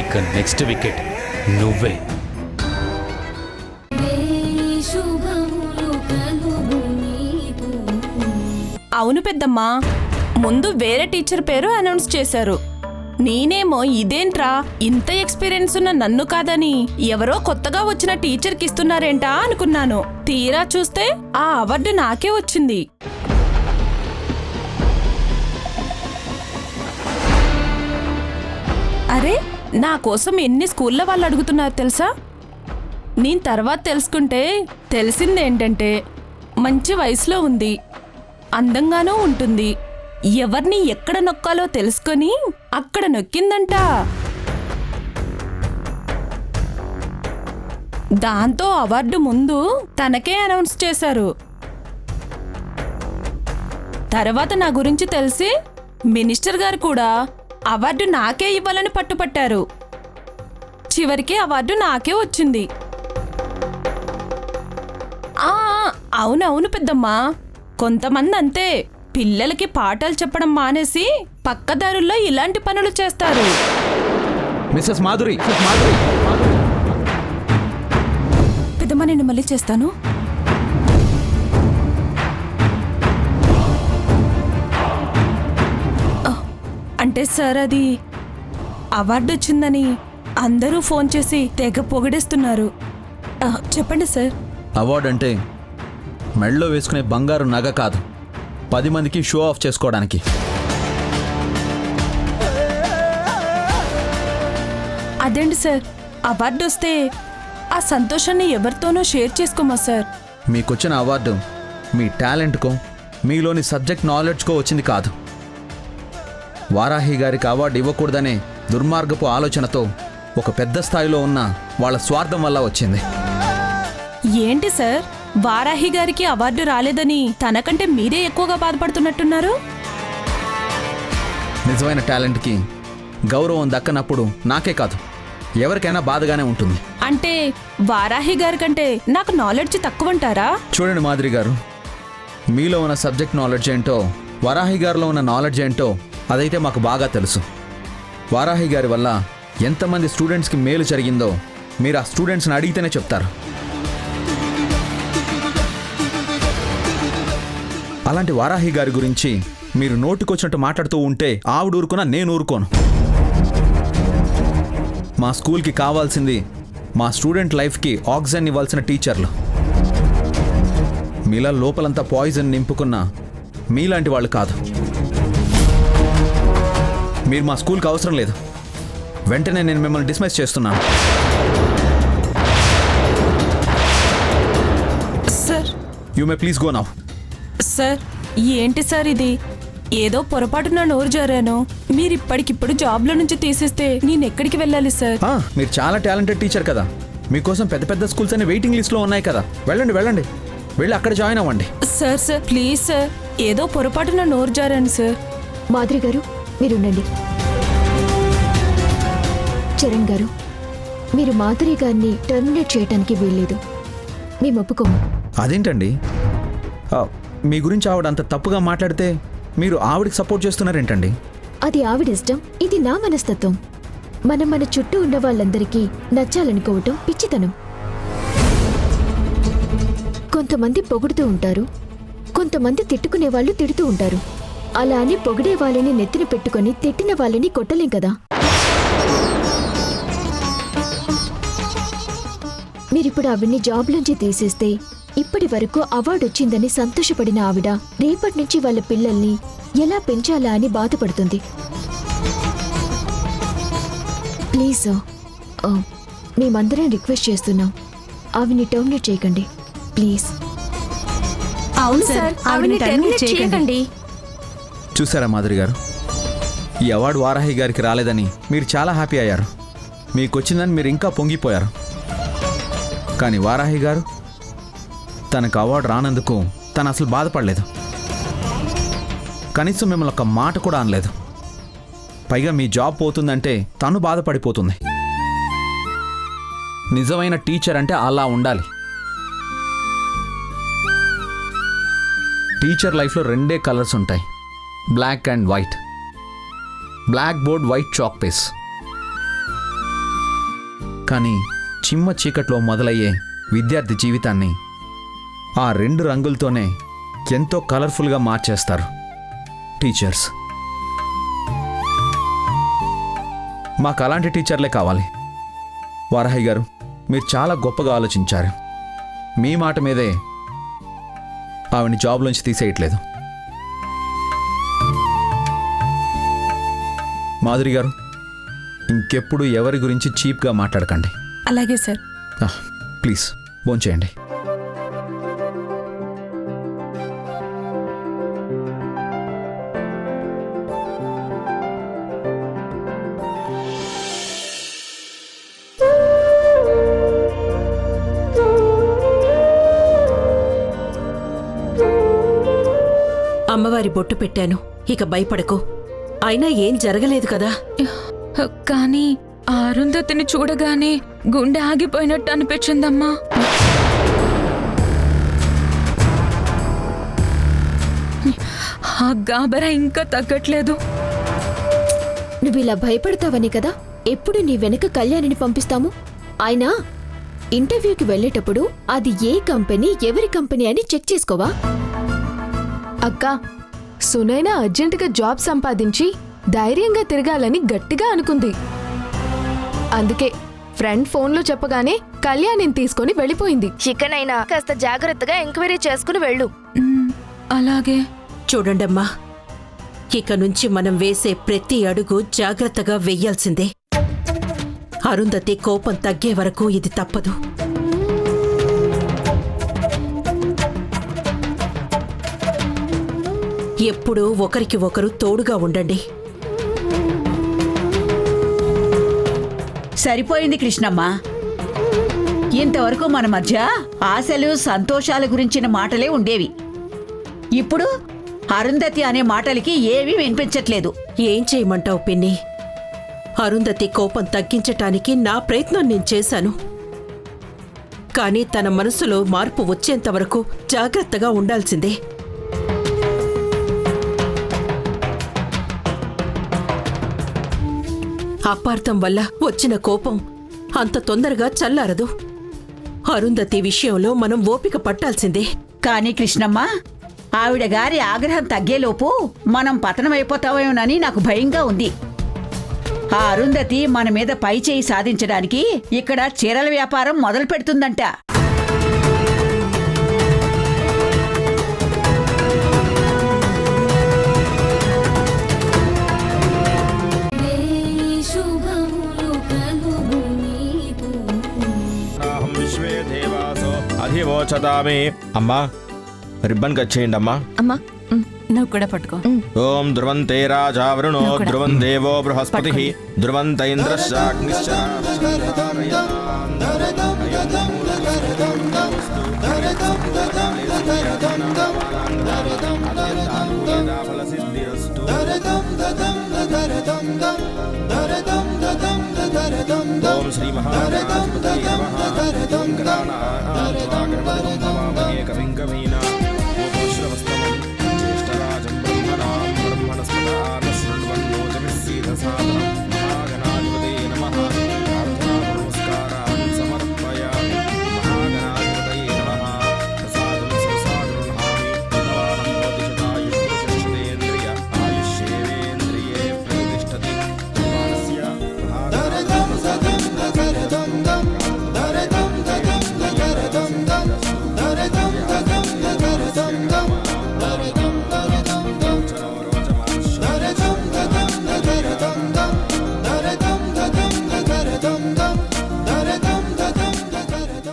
ఇక నెక్స్ట్ వికెట్ నువ్వే. అవును పెద్దమ్మా, ముందు వేరే టీచర్ పేరు అనౌన్స్ చేశారు. నేనేమో ఇదేంట్రా, ఇంత ఎక్స్పీరియన్స్ ఉన్న నన్ను కాదని ఎవరో కొత్తగా వచ్చిన టీచర్కి ఇస్తున్నారేంటా అనుకున్నాను. తీరా చూస్తే ఆ అవార్డు నాకే వచ్చింది. అరే, నా కోసం ఎన్ని స్కూళ్ళ వాళ్ళు అడుగుతున్నారు తెలుసా? నేను తర్వాత తెలుసుకుంటే తెలిసిందేంటంటే మంచి వయసులో ఉంది, అందంగానూ ఉంటుంది, ఎవరిని ఎక్కడ నొక్కాలో తెలుసుకొని అక్కడ నొక్కిందంట. దాంతో అవార్డు ముందు తనకే అనౌన్స్ చేశారు. తర్వాత నా గురించి తెలిసి మినిస్టర్ గారు కూడా అవార్డు నాకే ఇవ్వాలని పట్టుపట్టారు. చివరికి అవార్డు నాకే వచ్చింది. అవునవును పెద్దమ్మా, కొంతమంది అంతే, పిల్లలకి పాఠాలు చెప్పడం మానేసి పక్కదారుల్లో ఇలాంటి పనులు చేస్తారు. మిస్సెస్ మాధురి, పెద్దమ్మా, నేను మళ్ళీ చేస్తాను. అంటే సార్, అది అవార్డు వచ్చిందని అందరూ ఫోన్ చేసి తెగ పొగిడేస్తున్నారు. చెప్పండి సార్. అవార్డు అంటే మెడలో వేసుకునే బంగారు నగ కాదు, 10 మందికి షో ఆఫ్ చేసుకోవడానికి. అదేంటి సార్, అవార్డు వస్తే ఆ సంతోషాన్ని ఎవరితోనూ షేర్ చేసుకోమా సార్? మీకొచ్చిన అవార్డు మీ టాలెంట్కో, మీలోని సబ్జెక్ట్ నాలెడ్జ్కో వచ్చింది కాదు. వారాహి గారికి అవార్డు ఇవ్వకూడదనే దుర్మార్గపు ఆలోచనతో ఒక పెద్ద స్థాయిలో ఉన్న వాళ్ళ స్వార్థం వల్ల వచ్చింది. ఏంటి సార్, వారాహి గారికి అవార్డు రాలేదని తనకంటే మీరే ఎక్కువగా బాధపడుతున్నట్టున్నారు? నిజమైన టాలెంట్కి గౌరవం దక్కనప్పుడు నాకే కాదు, ఎవరికైనా బాధగానే ఉంటుంది. అంటే వారాహి గారి కంటే నాకు నాలెడ్జ్ తక్కువంటారా? చూడండి మాధురి గారు, మీలో ఉన్న సబ్జెక్ట్ నాలెడ్జ్ ఏంటో, వారాహి గారిలో ఉన్న నాలెడ్జ్ ఏంటో అదైతే మాకు బాగా తెలుసు. వారాహి గారి వల్ల ఎంతమంది స్టూడెంట్స్కి మేలు జరిగిందో మీరు ఆ స్టూడెంట్స్ని అడిగితేనే చెప్తారు. అలాంటి వారాహి గారి గురించి మీరు నోటికొచ్చినట్టు మాట్లాడుతూ ఉంటే ఆవిడ ఊరుకున్నా నేను ఊరుకోను. మా స్కూల్కి కావాల్సింది మా స్టూడెంట్ లైఫ్కి ఆక్సిజన్ ఇవ్వాల్సిన టీచర్లు. మీలా లోపలంతా పాయిజన్ నింపుకున్న మీలాంటి వాళ్ళు కాదు. మీరు మా స్కూల్కి అవసరం లేదు. వెంటనే నేను మిమ్మల్ని డిస్మిస్ చేస్తున్నాను. Sir, you may please go now. Sir, ఏంటి సార్ ఇది? ఏదో పొరపాటున నోరు జారాను. మీరు ఇప్పటికిప్పుడు జాబ్లో నుంచి తీసేస్తే నేను ఎక్కడికి వెళ్ళాలి సార్? మీరు చాలా టాలెంటెడ్ టీచర్ కదా, మీకోసం పెద్ద పెద్ద స్కూల్స్ అనే వెయిటింగ్ లిస్ట్లో ఉన్నాయి కదా. వెళ్ళండి వెళ్ళండి, వెళ్ళి అక్కడ జాయిన్ అవ్వండి. సార్ సార్ ప్లీజ్ సార్, ఏదో పొరపాటున నోరు జారాను సార్. మాధురి గారు, మీరు ఉండండి. చరణ్ గారు, మీరు మాధురి గారిని టర్మినేట్ చేయడానికి వీల్లేదు. మేము ఒప్పుకోము. అదేంటండి, మీ గురించి ఆవిడ అంత తప్పుగా మాట్లాడితే మీరు ఆవిడకి సపోర్ట్ చేస్తున్నారేంటండి? అది ఆవిడ ఇష్టం, ఇది నా మనస్తత్వం. మనం మన చుట్టూ ఉన్న వాళ్ళందరికీ నచ్చాలనుకోవటం పిచ్చితనం. కొంతమంది పొగుడుతూ ఉంటారు, కొంతమంది తిట్టుకునే వాళ్ళు తిడుతూ ఉంటారు. అలా అని పొగిడే వాళ్ళని నెత్తిన పెట్టుకొని తిట్టిన వాళ్ళని కొట్టలేం కదా. మీరిప్పుడు ఆవిడ్ని జాబ్లోంచి తీసేస్తే ఇప్పటి వరకు అవార్డు వచ్చిందని సంతోషపడిన ఆవిడ రేపటి నుంచి వాళ్ళ పిల్లల్ని ఎలా పెంచాలా అని బాధపడుతుంది. ప్లీజ్ మేమందరం రిక్వెస్ట్ చేస్తున్నాం, ఆవిడ్ని టర్మినేట్ చేయకండి ప్లీజ్. అవును సార్, ఆవిడని టర్మినేట్ చేయకండి. చూసారా మాధురి గారు, ఈ అవార్డు వారాహి గారికి రాలేదని మీరు చాలా హ్యాపీ అయ్యారు. మీకు వచ్చిందని మీరు ఇంకా పొంగిపోయారు. కానీ వారాహి గారు తనకు అవార్డు రానందుకు తను అసలు బాధపడలేదు. కనీసం మిమ్మల్ని ఒక మాట కూడా అనలేదు. పైగా మీ జాబ్ పోతుందంటే తను బాధపడిపోతుంది. నిజమైన టీచర్ అంటే అలా ఉండాలి. టీచర్ లైఫ్లో రెండే కలర్స్ ఉంటాయి, black and white. Black board, white chalk piece. కానీ చిమ్మ చీకట్లో మొదలయ్యే విద్యార్థి జీవితాన్ని ఆ రెండు రంగులతోనే ఎంతో కలర్ఫుల్గా మార్చేస్తారు టీచర్స్. మాకు అలాంటి టీచర్లే కావాలి. వారాహి గారు, మీరు చాలా గొప్పగా ఆలోచించారు. మీ మాట మీదే ఆవిడని జాబ్లోంచి తీసేయట్లేదు. మాధురి గారు, ఇంకెప్పుడు ఎవరి గురించి చీప్గా మాట్లాడకండి. అలాగే సార్. ప్లీజ్ భోంచేయండి. అమ్మవారి బొట్టు పెట్టాను, ఇక భయపడకు. అయినా ఏం జరగలేదు కదా. కానీ ఆ అరుంధతిని చూడగానే గుండె ఆగిపోయినట్టు అనిపించిందమ్మా. ఆ గాబరా ఇంకా తగ్గట్లేదు. నువ్వు ఇలా భయపడతావని కదా ఎప్పుడు నీ వెనక కళ్యాణిని పంపిస్తాము. అయినా ఇంటర్వ్యూకి వెళ్ళేటప్పుడు అది ఏ కంపెనీ, ఎవరి కంపెనీ అని చెక్ చేసుకోవా? అక్క, సునైనా అర్జెంటుగా జాబ్ సంపాదించి ధైర్యంగా తిరగాలని గట్టిగా అనుకుంది. అందుకే ఫ్రెండ్ ఫోన్లో చెప్పగానే కళ్యాణిని తీసుకొని వెళ్ళిపోయింది. చికెనైనా కాస్త జాగ్రత్తగా ఎంక్వైరీ చేసుకుని వెళ్ళు. అలాగే. చూడండమ్మా, ఇక నుంచి మనం వేసే ప్రతి అడుగు జాగ్రత్తగా వెయ్యాల్సిందే. అరుంధతి కోపం తగ్గే వరకు ఇది తప్పదు. ఎప్పుడూ ఒకరికి ఒకరు తోడుగా ఉండండి. సరిపోయింది కృష్ణమ్మ. ఇంతవరకు మన మధ్య ఆశలు, సంతోషాల గురించిన మాటలే ఉండేవి. ఇప్పుడు అరుంధతి అనే మాటలకి ఏమీ వినిపించట్లేదు. ఏం చేయమంటావు పిన్ని? అరుంధతి కోపం తగ్గించటానికి నా ప్రయత్నం నేను చేశాను. కానీ తన మనసులో మార్పు వచ్చేంతవరకు జాగ్రత్తగా ఉండాల్సిందే. అపార్థం వల్ల వచ్చిన కోపం అంత తొందరగా చల్లారదు. అరుంధతి విషయంలో మనం ఓపిక పట్టాల్సిందే. కానీ కృష్ణమ్మ, ఆవిడ గారి ఆగ్రహం తగ్గేలోపు మనం పతనమైపోతామేమోనని నాకు భయంగా ఉంది. ఆ అరుంధతి మన మీద పై చేయి సాధించడానికి ఇక్కడ చీరల వ్యాపారం మొదలు పెడుతుందంట. అధివోచతామి. అమ్మా, రిబ్బన్ కట్ చేయండి అమ్మా. అమ్మా నువ్వు కూడా పట్టుకో. ఓం ధ్రువంతే రాజా వరుణో ధ్రువం దేవో బృహస్పతి ధ్రువంత ఇంద్రశ్చాగ్నిశ్చ. ఓం శ్రీ శ్రీమహాగణాధిపతయే నమః. ఓం గణానాం గణపతిం కవిం కవీనా ఉపశ్రవస్తమం జ్యేష్ఠరాజం బ్రహ్మణాం బ్రహ్మణస్పదాన శృణ్వన్నోతిభిస్సీదసాదనం. మహాగణాధిపతయే నమః. ప్రార్థనా నమస్కారాన్ సమర్పయామి. మహాగణాధిపతయే నమః. ప్రసాదం సంసాగృహామి. భగవానం భవతి శతాయుష్యేంద్రియ ఆయుష్యేవేంద్రియే ప్రతిష్టతి. భగవానస్య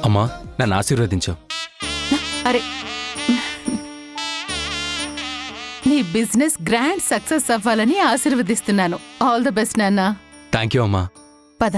అమ్మా నన్ను ఆశీర్వదించు. అరే నీ బిజినెస్ గ్రాండ్ సక్సెస్ అవ్వాలని ఆశీర్వదిస్తున్నాను. ఆల్ ద బెస్ట్ నాన్న. థ్యాంక్ యూ అమ్మా. పద.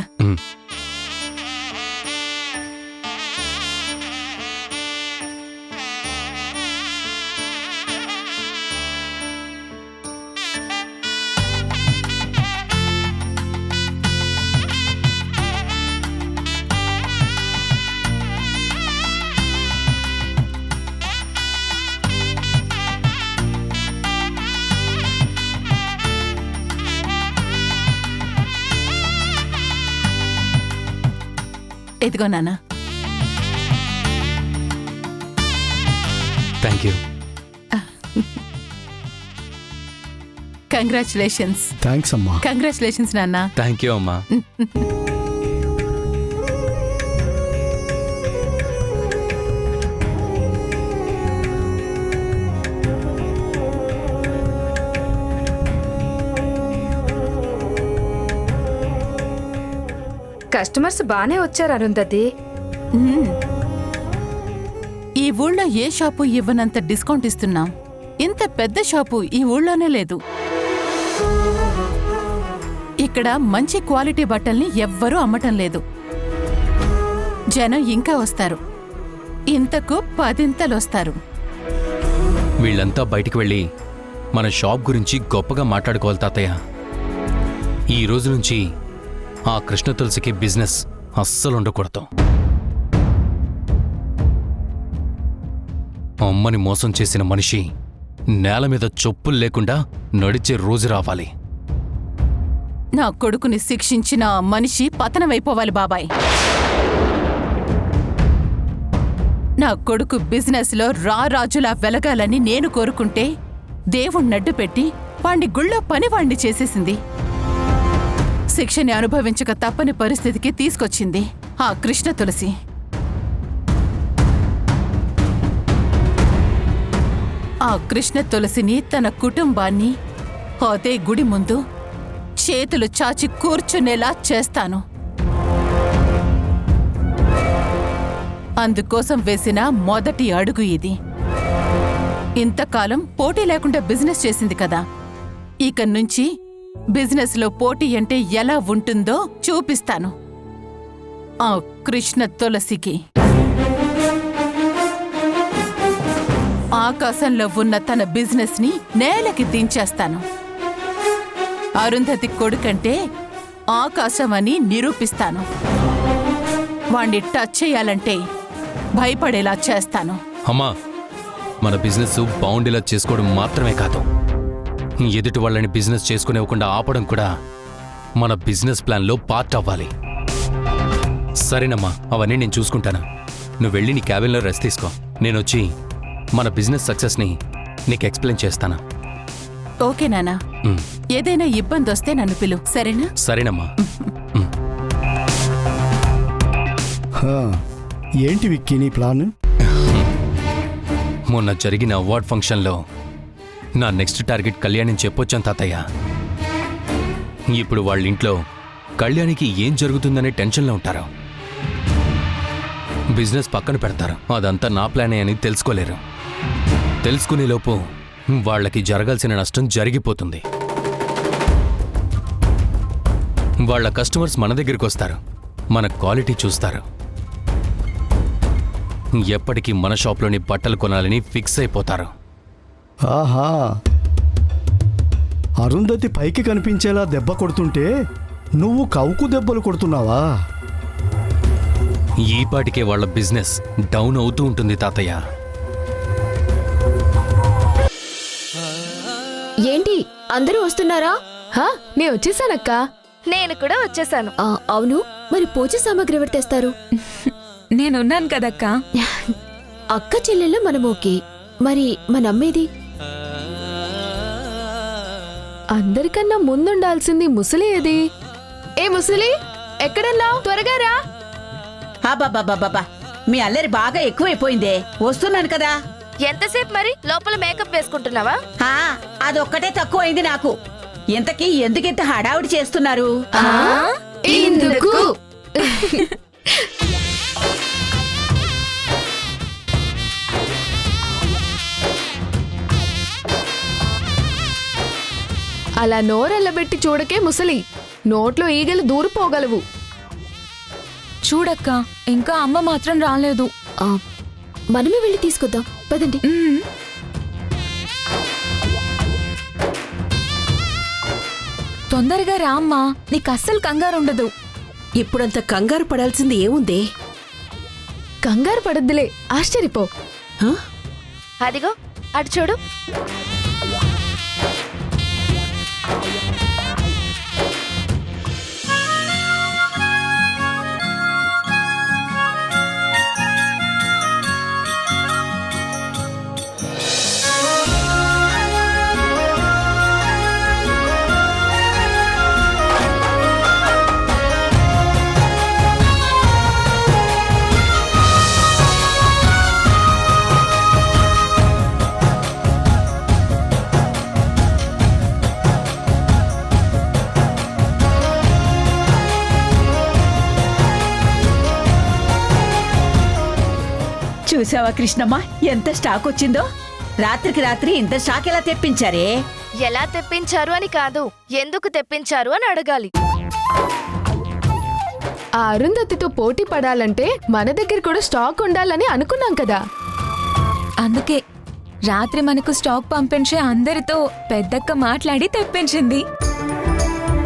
ఇదిగో నాన్న. Thank you. కంగ్రాచులేషన్స్. థ్యాంక్స్ అమ్మా. కంగ్రాచులేషన్స్ నాన్న. థ్యాంక్ యూ అమ్మా. కస్టమర్స్ బానే వచ్చారు అరుంధతి. ఈ ఊళ్ళో ఏ షాపు ఇవ్వనంత డిస్కౌంట్ ఇస్తున్నాం. ఇంత పెద్ద షాపు ఈ ఊళ్ళోనే లేదు. ఇక్కడ మంచి క్వాలిటీ బట్టల్ని ఎవ్వరూ అమ్మటం లేదు. జనం ఇంకా వస్తారు. ఇంతకు 10 వస్తారు. వీళ్ళంతా బయటికి వెళ్ళి మన షాప్ గురించి గొప్పగా మాట్లాడుకోవాలి తాతయ్య. ఈ రోజు నుంచి ఆ కృష్ణ తులసికి బిజినెస్ అస్సలు ఉండకూడదు. అమ్మని మోసం చేసిన మనిషి నేల మీద చెప్పులు లేకుండా నడిచే రోజు రావాలి. నా కొడుకుని శిక్షించిన ఆ మనిషి పతనమైపోవాలి బాబాయ్. నా కొడుకు బిజినెస్లో రారాజులా వెలగాలని నేను కోరుకుంటే దేవుణ్ణడ్డు పెట్టి వాణ్ణి గుళ్ళో పనివాణ్ణి చేసేసింది. శిక్షని అనుభవించక తప్పని పరిస్థితికి తీసుకొచ్చింది ఆ కృష్ణ తులసి. ఆ కృష్ణ తులసిని, తన కుటుంబాన్ని అదే గుడి ముందు చేతులు చాచి కూర్చునేలా చేస్తాను. అందుకోసం వేసిన మొదటి అడుగు ఇది. ఇంతకాలం పోటీ లేకుండా బిజినెస్ చేసింది కదా, ఇక నుంచి బిజినెస్లో పోటీ అంటే ఎలా ఉంటుందో చూపిస్తాను ఆ కృష్ణ తులసికి. ఆకాశంలో ఉన్న తన బిజినెస్ ని నేలకి దించేస్తాను. అరుంధతి కొడుకంటే ఆకాశం అని నిరూపిస్తాను. వాణ్ణి టచ్ చేయాలంటే భయపడేలా చేస్తాను. అమ్మా, మన బిజినెస్ బాగుండేలా చేసుకోవడం మాత్రమే కాదు, ఎదుటి వాళ్ళని బిజినెస్ చేసుకునేవ్వకుండా ఆపడం కూడా మన బిజినెస్ ప్లాన్లో పార్ట్ అవ్వాలి. సరేనమ్మా, అవన్నీ నేను చూసుకుంటాను. నువ్వు వెళ్ళి నీ క్యాబిన్లో రెస్ట్ తీసుకో. నేను వచ్చి మన బిజినెస్ సక్సెస్ని నీకు ఎక్స్ప్లెయిన్ చేస్తాను. ఓకే నానా. ఏదైనా ఇబ్బంది వస్తే నన్ను పిలు, సరేనా? సరేనమ్మా. ఏంటి విక్కీ నీ ప్లాన్? మొన్న జరిగిన అవార్డ్ ఫంక్షన్లో నా నెక్స్ట్ టార్గెట్ కళ్యాణిని చెప్పొచ్చాను తాతయ్య. ఇప్పుడు వాళ్ళ ఇంట్లో కళ్యాణికి ఏం జరుగుతుందనే టెన్షన్లో ఉంటారు. బిజినెస్ పక్కన పెడతారు. అదంతా నా ప్లానే అని తెలుసుకోలేరు. తెలుసుకునేలోపు వాళ్ళకి జరగాల్సిన నష్టం జరిగిపోతుంది. వాళ్ళ కస్టమర్స్ మన దగ్గరికి వస్తారు, మన క్వాలిటీ చూస్తారు. ఎప్పటికీ మన షాప్లోని బట్టలు కొనాలని ఫిక్స్ అయిపోతారు. ఆహా, అరుంధతి పైకి కనిపించేలా దెబ్బ కొడుతుంటే నువ్వు కవుకు దెబ్బలు కొడుతున్నావా? ఈపాటికే వాళ్ళ బిజినెస్ డౌన్ అవుతూ ఉంటుంది తాతయ్య. ఏంటి అందరూ వస్తున్నారా? నేను వచ్చేసానక్క. నేను కూడా వచ్చేసాను. అవును, మరి పూజ సామాగ్రి ఎవరు తెస్తారు? నేనున్నాను కదక్క. అక్క చెల్లెళ్ళ మనం ఓకే, మరి మన అమ్మేది? అందరికన్నా ముందుండాల్సింది ముసలి ఏది? ఏ ముసలి, ఎక్కడన్నా త్వరగా రా. బాబా మీ అల్లరి బాగా ఎక్కువైపోయిందే. వస్తున్నాను కదా. ఎంతసేపు మరి లోపల మేకప్ వేసుకుంటున్నావా? అదొక్కటే తక్కువైంది నాకు. ఇంతకీ ఎందుకింత హడావుడి చేస్తున్నారు? ఇందుకు అలా నోరెళ్ళబెట్టి చూడకే ముసలి, నోట్లో ఈగలు దూరిపోగలవు. చూడక్క, ఇంకా అమ్మ మాత్రం రాలేదు. మనమే వెళ్ళి తీసుకొద్దాం పదండి. తొందరగా రా అమ్మా, నీకు అస్సలు కంగారు ఉండదు. ఇప్పుడంత కంగారు పడాల్సింది ఏముంది? కంగారు పడద్దులే, ఆశ్చర్యపో. అదిగో అటు చూడు. చూసావా కృష్ణమ్మ, ఎంత స్టాక్ వచ్చిందో? రాత్రికి రాత్రి ఇంత స్టాక్ ఎలా తెప్పించారే? ఎలా తెప్పించారు అని కాదు, ఎందుకు తెప్పించారు అని అడగాలి. ఆ అరుంధతితో పోటీ పడాలంటే మన దగ్గర కూడా స్టాక్ ఉండాలని అనుకున్నాం కదా. అందుకే రాత్రి మనకు స్టాక్ పంపించే అందరితో పెద్దక్క మాట్లాడి తెప్పించింది.